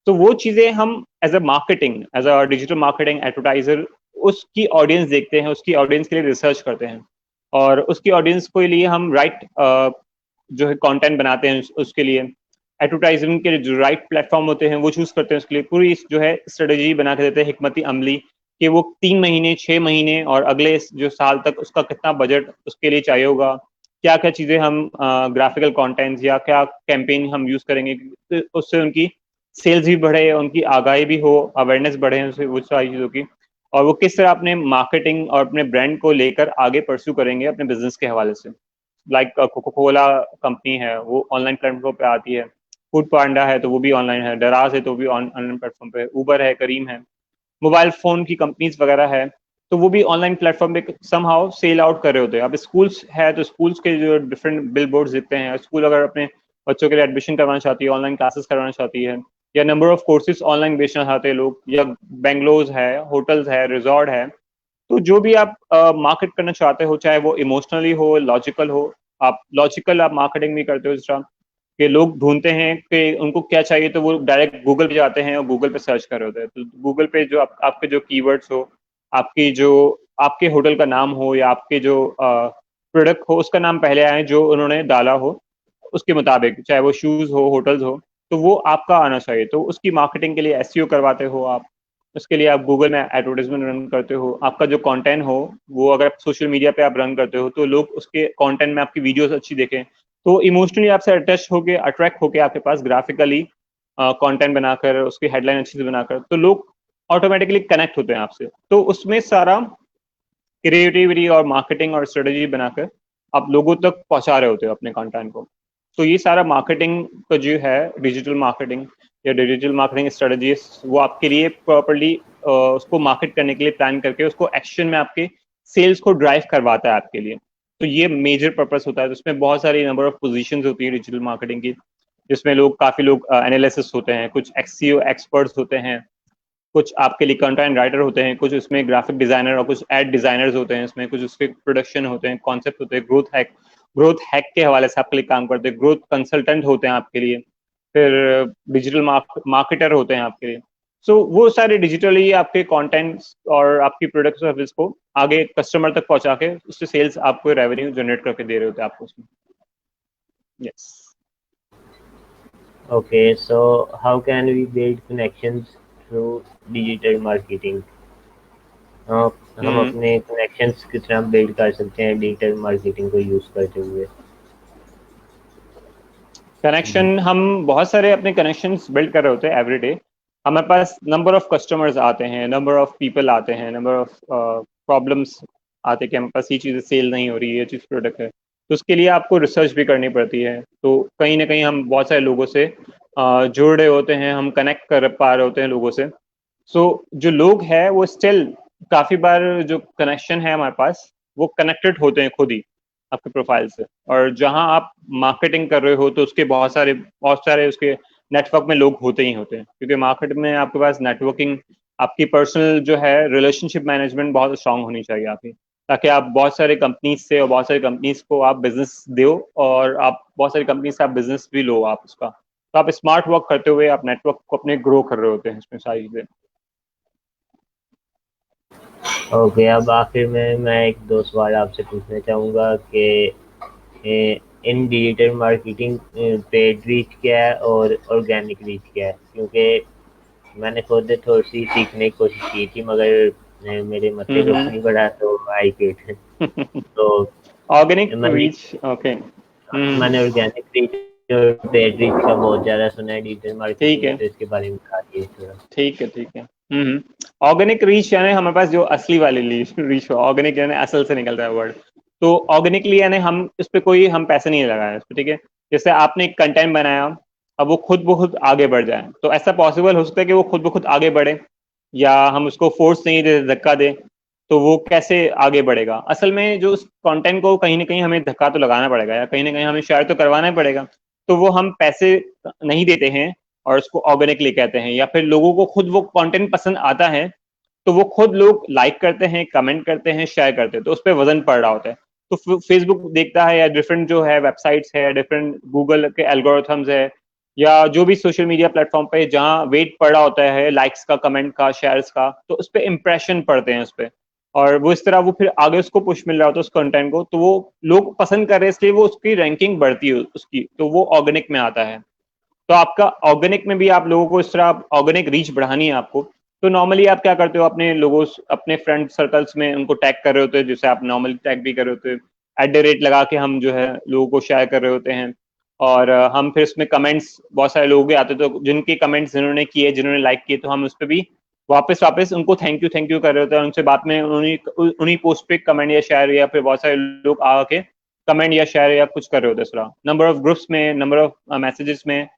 तो वो चीज़ें हम as a marketing, as a digital marketing advertiser उसकी ऑडियंस देखते हैं, उसकी ऑडियंस के लिए रिसर्च करते हैं और उसकी ऑडियंस के लिए हम राइट जो है कंटेंट बनाते हैं, उसके लिए एडवर्टाइजमेंट के जो राइट प्लेटफॉर्म होते हैं वो चूज करते हैं, उसके लिए पूरी जो है स्ट्रेटेजी बना के देते हैं, हिकमती अमली, कि वो 3 महीने, 6 महीने और अगले जो साल तक उसका कितना बजट उसके लिए चाहिए होगा, क्या क्या चीज़ें हम ग्राफिकल कंटेंट या क्या कैंपेन हम यूज़ करेंगे, तो उससे उनकी सेल्स भी बढ़े, उनकी आगाही भी हो, अवेयरनेस बढ़े उससे, वो सारी चीज़ों की, और वो किस तरह अपने मार्केटिंग और अपने ब्रांड को लेकर आगे परस्यू करेंगे अपने बिजनेस के हवाले से। लाइक कोको कोला कंपनी है, वो ऑनलाइन प्लेटफॉर्म पे आती है, फूड पांडा है तो वो भी ऑनलाइन है, डराज है तो भी ऑनलाइन प्लेटफॉर्म पे, उबर है, करीम है, मोबाइल फोन की कंपनीज वगैरह है, तो वो भी ऑनलाइन प्लेटफॉर्म पे समहाउ सेल आउट कर रहे होते हैं। अब स्कूल्स है तो स्कूल्स के जो डिफरेंट बिल बोर्ड दिखते हैं, स्कूल अगर अपने बच्चों के लिए एडमिशन करवाना चाहती है, ऑनलाइन क्लासेस करवाना चाहती है, या नंबर ऑफ कोर्सेज ऑनलाइन बेचना चाहते हैं लोग, या बेंगलोज है, होटल्स है, रिजॉर्ट है, तो जो भी आप मार्केट करना चाहते हो, चाहे वो इमोशनली हो, लॉजिकल हो, आप लॉजिकल आप मार्केटिंग भी करते हो, जिस तरह कि लोग ढूंढते हैं कि उनको क्या चाहिए तो वो डायरेक्ट गूगल पे जाते हैं और गूगल पे सर्च कर रहे होते हैं, तो गूगल पे जो आपके जो कीवर्ड्स हो, आपकी जो आपके होटल का नाम हो या आपके जो प्रोडक्ट हो उसका नाम पहले आए जो उन्होंने डाला हो, उसके मुताबिक, चाहे वो शूज हो, होटल्स हो, तो वो आपका आना चाहिए। तो उसकी मार्केटिंग के लिए एसईओ करवाते हो आप, उसके लिए आप गूगल में एडवर्टाइजमेंट रन करते हो, आपका जो कंटेंट हो वो अगर सोशल मीडिया पे आप रन करते हो तो लोग उसके कंटेंट में आपकी वीडियोस अच्छी देखें, तो इमोशनली आपसे अटैच होके, अट्रैक्ट होके आपके पास ग्राफिकली कंटेंट बनाकर, उसकी हेडलाइन अच्छी से बनाकर, तो लोग ऑटोमेटिकली कनेक्ट होते हैं आपसे। तो उसमें सारा क्रिएटिविटी और मार्केटिंग और स्ट्रेटजी बनाकर आप लोगों तक पहुंचा रहे होते हो अपने कंटेंट को। तो ये सारा मार्केटिंग का जो है, डिजिटल मार्केटिंग या डिजिटल मार्केटिंग स्ट्रेटजी, वो आपके लिए प्रॉपर्ली उसको मार्केट करने के लिए प्लान करके उसको एक्शन में आपके सेल्स को ड्राइव करवाता है आपके लिए। तो ये मेजर पर्पस होता है। तो उसमें बहुत सारी नंबर ऑफ पोजीशंस होती है डिजिटल मार्केटिंग की, जिसमें काफी लोग एनालिसिस होते हैं, कुछ एक्सीओ एक्सपर्ट्स होते हैं, कुछ आपके लिए कंटेंट राइटर होते हैं, कुछ उसमें ग्राफिक डिजाइनर और कुछ एड डिजाइनर्स होते हैं, इसमें कुछ उसके प्रोडक्शन होते हैं, कॉन्सेप्ट होते हैं, ग्रोथ हैक के हवाले से आपके लिए काम करते हैं, ग्रोथ कंसल्टेंट होते हैं आपके लिए, फिर डिजिटल मार्केटर होते हैं आपके लिए। सो वो सारे डिजिटली आपके कंटेंट्स और आपकी प्रोडक्ट सर्विस को आगे कस्टमर तक पहुंचा के उससे सेल्स आपको रेवेन्यू जनरेट करके दे रहे होते हैं आपको उसमें। Yes. Okay, so how can we build connections through digital marketing? हम हम्म। अपने कनेक्शंस किस तरह बिल्ड कर सकते हैं डिजिटल मार्केटिंग को यूज करते हुए? कनेक्शन, हम बहुत सारे अपने कनेक्शंस बिल्ड कर रहे होते हैं एवरी डे। हमारे पास नंबर ऑफ कस्टमर्स आते हैं, नंबर ऑफ पीपल आते हैं, नंबर ऑफ प्रॉब्लम्स आते हैं कि हमारे पास ये चीज़ सेल नहीं हो रही है, ये चीज़ प्रोडक्ट है। तो उसके लिए आपको रिसर्च भी करनी पड़ती है। तो कहीं ना कहीं हम बहुत सारे लोगों से जुड़ रहे होते हैं, हम कनेक्ट कर पा रहे होते हैं लोगों से। सो जो लोग हैं वो स्टिल काफ़ी बार जो कनेक्शन है हमारे पास, वो कनेक्टेड होते हैं खुद ही आपके प्रोफाइल से। और जहां आप मार्केटिंग कर रहे हो तो उसके बहुत सारे उसके नेटवर्क में लोग होते ही होते हैं, क्योंकि मार्केट में आपके पास नेटवर्किंग, आपकी पर्सनल जो है रिलेशनशिप मैनेजमेंट बहुत स्ट्रांग होनी चाहिए आपकी, ताकि आप बहुत सारे कंपनीज से और बहुत सारी कंपनीज को आप बिजनेस दो, और आप बहुत सारी कंपनीज से आप बिजनेस भी लो आप उसका। तो आप स्मार्ट वर्क करते हुए आप नेटवर्क को अपने ग्रो कर रहे होते हैं इसमें सारी चीजें। ओके, अब आखिर में मैं एक दो सवाल आपसे पूछना चाहूँगा कि इन डिजिटल मार्केटिंग पेड रीच क्या है और ऑर्गेनिक रीच क्या है? क्योंकि मैंने खुद थोड़ी सी सीखने की कोशिश की थी, मगर मेरे मथे कुछ हम्म। नहीं बढ़ा, तो आई क्विट। तो ऑर्गेनिक मैंने रीच। ओके। मैंने ऑर्गेनिक रीच और पेड रीच का बहुत ज़्यादा सुना है डिजिटल ठीक मार्केटिंग में, है, तो इसके बारे में बता दिए थोड़ा। ठीक है, ठीक है। ऑर्गेनिक रीच यानी हमारे पास जो असली वाली रीच हो, ऑर्गेनिक यानी असल से निकलता है वर्ड। तो ऑर्गेनिकली यानी हम इस पे कोई हम पैसे नहीं लगाए इस पे, ठीक है। जैसे आपने एक कंटेंट बनाया, अब वो खुद ब खुद आगे बढ़ जाए, तो ऐसा पॉसिबल हो सकता है कि वो खुद ब खुद आगे बढ़े, या हम उसको फोर्स नहीं दे, धक्का दे, तो वो कैसे आगे बढ़ेगा? असल में जो उस कंटेंट को कहीं ना कहीं हमें धक्का तो लगाना पड़ेगा, या कहीं ना कहीं हमें शेयर तो करवाना ही पड़ेगा। तो वो हम पैसे नहीं देते हैं और उसको ऑर्गेनिकली कहते हैं। या फिर लोगों को खुद वो कंटेंट पसंद आता है, तो वो खुद लोग लाइक करते हैं, कमेंट करते हैं, शेयर करते हैं, तो उस पर वजन पड़ रहा होता है। तो फेसबुक देखता है, या डिफरेंट जो है वेबसाइट्स है, डिफरेंट गूगल के एल्गोरिथम्स है, या जो भी सोशल मीडिया प्लेटफॉर्म पे जहाँ वेट पड़ा होता है लाइक्स का, कमेंट का, शेयर्स का, तो उस पर इंप्रेशन पड़ते हैं उस पर। और वो इस तरह वो फिर आगे उसको पुश मिल रहा होता है उस कंटेंट को, तो वो लोग पसंद कर रहे हैं, इसलिए वो उसकी रैंकिंग बढ़ती है उसकी, तो वो ऑर्गेनिक में आता है। तो आपका ऑर्गेनिक में भी आप लोगों को इस तरह ऑर्गेनिक रीच बढ़ानी है आपको। तो नॉर्मली आप क्या करते हो, अपने लोगों, अपने फ्रेंड सर्कल्स में उनको टैग कर रहे होते हैं, जैसे आप नॉर्मली टैग भी कर रहे होते हैं, @ लगा के हम जो है लोगों को शेयर कर रहे होते हैं। और हम फिर उसमें कमेंट्स, बहुत सारे लोग आते तो जिनके कमेंट्स जिन्होंने किए, जिन्होंने लाइक किए, तो हम उस पर भी वापस वापस उनको थैंक यू कर रहे होते हैं। उनसे बाद में उन्हीं पोस्ट पे कमेंट या शेयर, या फिर बहुत सारे लोग आके कमेंट या शेयर या कुछ कर रहे होते हैं। इस तरह नंबर ऑफ ग्रुप्स में, नंबर ऑफ मैसेजेस में,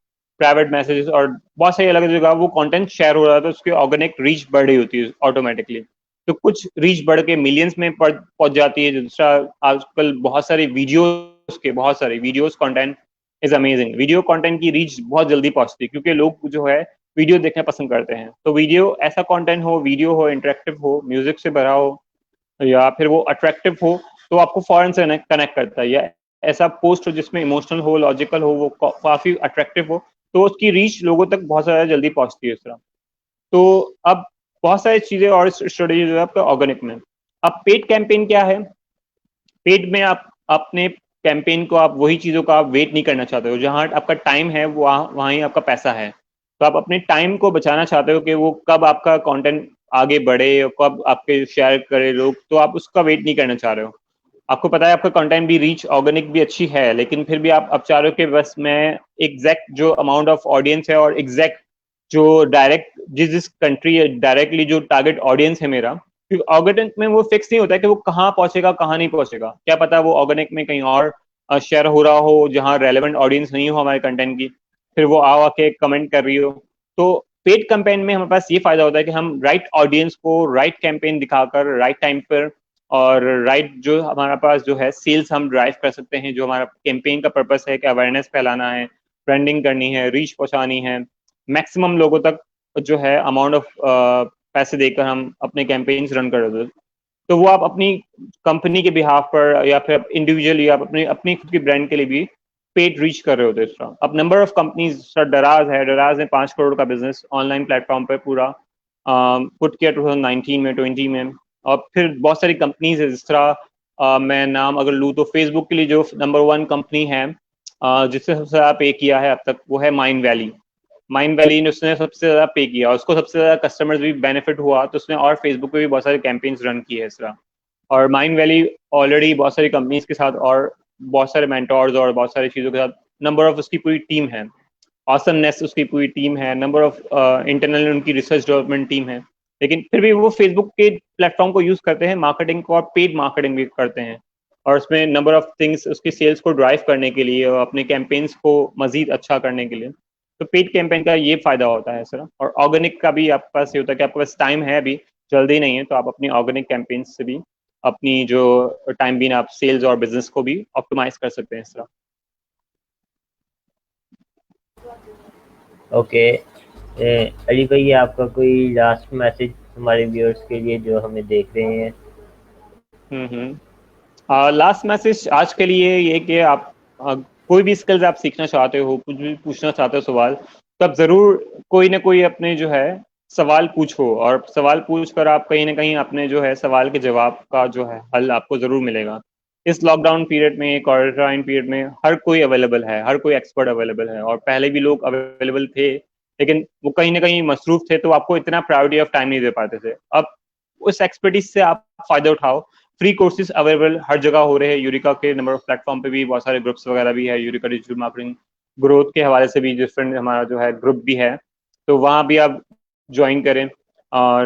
प्राइवेट मैसेजेस और बहुत सारी अलग जगह वो कंटेंट शेयर हो रहा था, तो उसकी ऑर्गेनिक रीच बढ़ रही होती है ऑटोमेटिकली। तो कुछ रीच बढ़ के मिलियंस में पहुंच जाती है। दूसरा, आजकल बहुत सारे videos content is amazing. Video content की रीच बहुत जल्दी पहुंचती है, क्योंकि लोग जो है वीडियो देखना पसंद करते हैं। तो वीडियो, ऐसा कंटेंट हो, वीडियो हो, इंटरेक्टिव हो, म्यूजिक से भरा हो, या फिर वो अट्रैक्टिव हो, तो आपको फौरन से कनेक्ट करता है। या ऐसा पोस्ट हो जिसमें इमोशनल हो, लॉजिकल हो, वो काफी अट्रैक्टिव हो, तो उसकी रीच लोगों तक बहुत ज्यादा जल्दी पहुंचती है इस तरह। तो अब बहुत सारी चीजें और स्ट्रेटेजी जो है आपका ऑर्गेनिक में। अब पेड कैंपेन क्या है? पेड में आप अपने कैंपेन को, आप वही चीजों का आप वेट नहीं करना चाहते हो, जहां आपका टाइम है वहां ही आपका पैसा है। तो आप अपने टाइम को बचाना चाहते हो कि वो कब आपका कंटेंट आगे बढ़े और कब आपके शेयर करे लोग, तो आप उसका वेट नहीं करना चाह रहे हो। आपको पता है आपका कंटेंट भी रीच ऑर्गेनिक भी अच्छी है, लेकिन फिर भी आप अब चाह रहे हो कि बस मैं एग्जैक्ट जो अमाउंट ऑफ ऑडियंस है और एग्जैक्ट जो डायरेक्ट जिस कंट्री डायरेक्टली जो टारगेट ऑडियंस है मेरा, क्योंकि ऑर्गेनिक में वो फिक्स नहीं होता है कि वो कहाँ पहुंचेगा कहाँ नहीं पहुंचेगा, क्या पता वो ऑर्गेनिक में कहीं और शेयर हो रहा हो जहाँ रेलेवेंट ऑडियंस नहीं हो हमारे कंटेंट की, फिर वो आ आके कमेंट कर रही हो। तो पेड कैंपेन में हमारे पास ये फायदा होता है कि हम राइट ऑडियंस को राइट कैंपेन दिखाकर राइट टाइम पर और राइट जो हमारे पास जो है सेल्स हम ड्राइव कर सकते हैं। जो हमारा कैंपेन का पर्पस है कि अवेयरनेस फैलाना है, ब्रांडिंग करनी है, रीच पहुंचानी है, मैक्सिमम लोगों तक जो है अमाउंट ऑफ पैसे देकर हम अपने कैंपेन्स रन कर रहे थे। तो वो आप अपनी कंपनी के बिहाफ पर या फिर इंडिविजुअली आप अपनी अपनी खुद की ब्रांड के लिए भी पेड रीच कर रहे होते हैं इस तरह। अब नंबर ऑफ कंपनीज सर डराज है, डराज ने 5 करोड़ का बिजनेस ऑनलाइन प्लेटफॉर्म पर पूरा पुट किया 2019 में 20 में। और फिर बहुत सारी कंपनीज है जिस तरह मैं नाम अगर लूँ तो फेसबुक के लिए जो नंबर 1 कंपनी है जिससे सबसे ज़्यादा पे किया है अब तक वो है माइंड वैली। माइंड वैली ने उसने सबसे ज़्यादा पे किया, उसको सबसे ज़्यादा कस्टमर्स भी बेनिफिट हुआ, तो उसने और फेसबुक पे भी बहुत सारे कैंपेन्स रन किए है इस तरह। और माइंड वैली ऑलरेडी बहुत सारी कंपनीज के साथ और बहुत सारे मेंटोर्स और बहुत सारी चीज़ों के साथ नंबर ऑफ उसकी पूरी टीम है, ऑसमनेस उसकी पूरी टीम है, नंबर ऑफ इंटरनल उनकी रिसर्च डेवलपमेंट टीम है। लेकिन फिर भी वो फेसबुक के प्लेटफॉर्म को यूज़ करते हैं मार्केटिंग को, और पेड मार्केटिंग भी करते हैं, और उसमें नंबर ऑफ थिंग्स उसकी सेल्स को ड्राइव करने के लिए और अपने कैंपेन्स को मजीद अच्छा करने के लिए। तो पेड कैंपेन का ये फायदा होता है सर। और ऑर्गेनिक का भी आपके पास ये होता है कि आपके पास टाइम है, अभी जल्दी नहीं है, तो आप अपनी ऑर्गेनिक कैंपेन से भी अपनी जो टाइम बीन आप सेल्स और बिजनेस को भी ऑप्टिमाइज कर सकते हैं इस तरह। ओके, अली भाई आपका कोई लास्ट मैसेज हमारे व्यूअर्स के लिए जो हमें देख रहे हैं? लास्ट मैसेज आज के लिए ये कि आप कोई भी स्किल्स आप सीखना चाहते हो, कुछ भी पूछना चाहते हो सवाल, तो आप ज़रूर कोई ना कोई अपने जो है सवाल पूछो, और सवाल पूछ कर आप कहीं ना कहीं अपने जो है सवाल के जवाब का जो है हल आपको ज़रूर मिलेगा। इस लॉकडाउन पीरियड में, क्वारंटाइन पीरियड में हर कोई अवेलेबल है, हर कोई एक्सपर्ट अवेलेबल है, और पहले भी लोग अवेलेबल थे लेकिन वो कहीं ना कहीं मसरूफ थे, तो आपको इतना प्रायोरिटी ऑफ टाइम नहीं दे पाते थे। अब उस एक्सपर्टीज से आप फायदा उठाओ। फ्री कोर्सेज अवेलेबल हर जगह हो रहे हैं, यूरिका के नंबर ऑफ प्लेटफॉर्म पे भी बहुत सारे ग्रुप्स वगैरह भी है, यूरिका डिजिटल मार्केटिंग ग्रोथ के हवाले से भी डिफरेंट हमारा जो है ग्रुप भी है, तो वहाँ भी आप ज्वाइन करें।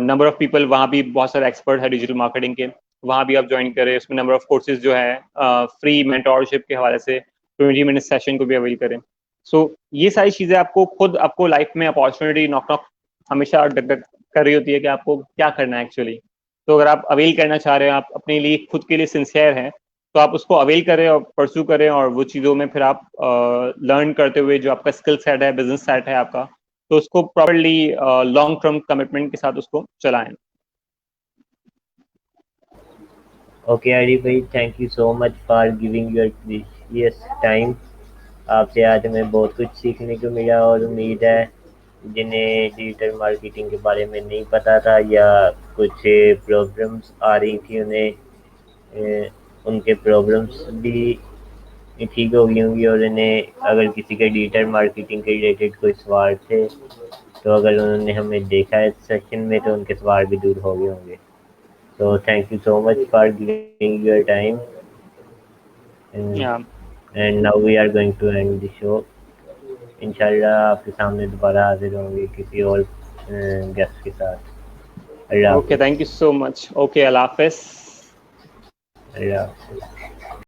नंबर ऑफ पीपल वहाँ भी बहुत सारे एक्सपर्ट है डिजिटल मार्केटिंग के, वहाँ भी आप ज्वाइन करें। उसमें नंबर ऑफ कोर्सेज जो है फ्री मेंटोरशिप के हवाले से 20 मिनट सेशन को भी अवेल करें। सो ये सारी चीज़ें आपको खुद आपको लाइफ में अपॉर्चुनिटी नॉक नॉक हमेशा डक कर रही होती है कि आपको क्या करना है एक्चुअली। तो अगर आप अवेल करना चाह रहे हैं, आप अपने लिए खुद के लिए सिंसियर हैं, तो आप उसको अवेल करें और परस्यू करें, और वो चीज़ों में फिर आप लर्न करते हुए जो आपका स्किल सेट है, बिजनेस सेट है आपका, तो उसको प्रॉपर्ली लॉन्ग टर्म कमिटमेंट के साथ उसको चलाएं। ओके अली भाई, thank you so much for giving your precious time. आपसे आज हमें बहुत कुछ सीखने को मिला, और उम्मीद है जिन्हें डिजिटल मार्केटिंग के बारे में नहीं पता था या कुछ प्रॉब्लम्स आ रही थी उन्हें, उनके प्रॉब्लम्स भी ठीक हो गई होंगी, और इन्हें अगर किसी के डिजिटल मार्केटिंग के रिलेटेड कोई सवाल थे तो अगर उन्होंने हमें देखा है सेशन में तो उनके सवाल भी दूर हो गए होंगे। तो thank you so much for giving your time, and now we are going to end the show. इंशाल्लाह आपके सामने दोबारा हाजिर होंगे किसी और गेस्ट के साथ। अल्लाह okay, thank you so much. Okay, अल्लाह हाफिज़। अल्लाह हाफिज़।